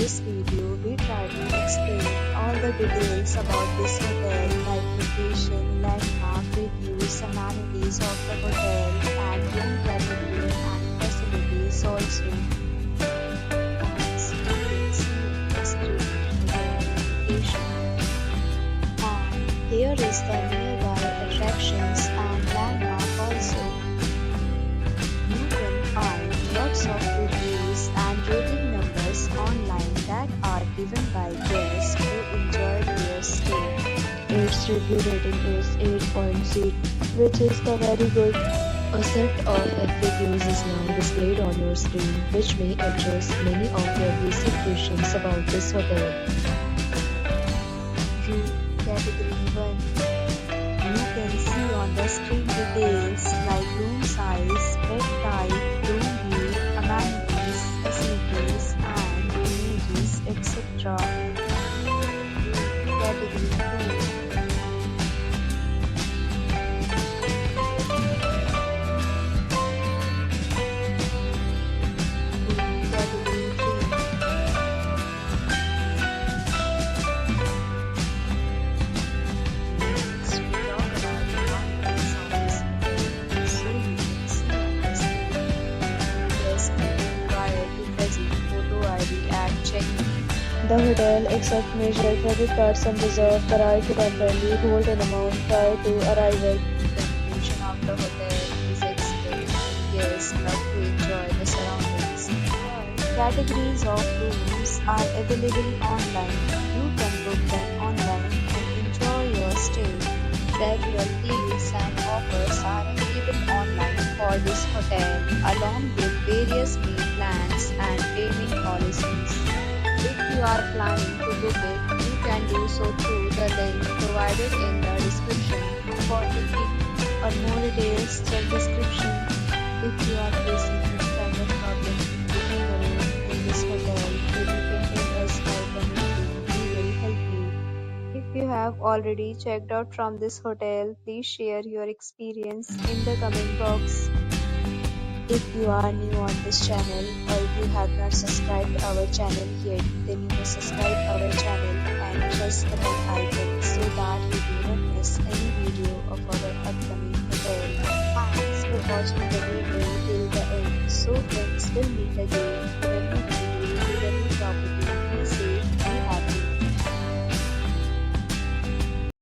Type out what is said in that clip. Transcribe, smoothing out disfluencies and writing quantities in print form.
this video, we try to explain all the details about this hotel, like location, landmark, reviews, amenities of the hotel, and room category and facilities also. As you can see in the screen, hotel location. And here is the nearby attractions and landmark also. You can find lots of reviews and rating numbers online that are given by guests who enjoyed their stay. Its review rating is 8.0, which is the very good. A set of FAQs is now displayed on your screen, which may address many of your basic questions about this hotel. View Category 1. You can see on the screen details like room size, bed type, room view, amenities, facilities, and images, etc. Category 2. Category 3. Next, we talk about the contents of this hotel. So you can see on the screen. Guests are required to present photo ID at check-in. The hotel accepts major credit cards and reserves the right to temporarily hold an amount prior to arrival. The location of the hotel is excellent and guests love to enjoy the surroundings. Categories of rooms are available online. You can book them online and enjoy your stay. Several deals and offers are available online for this hotel, along with various meal plans and payment policies. If you are planning to book it, you can do so through the link provided in the description. For booking or more details, check description. If you are facing this kind of problem in booking a room in this hotel, then you can tell us by commenting. We will help you. If you have already checked out from this hotel, please share your experience in the comment box. If you are new on this channel or if you have not subscribed our channel yet, then you must subscribe our channel and press the bell icon so that you do not miss any video of our upcoming hotel. Thanks for watching the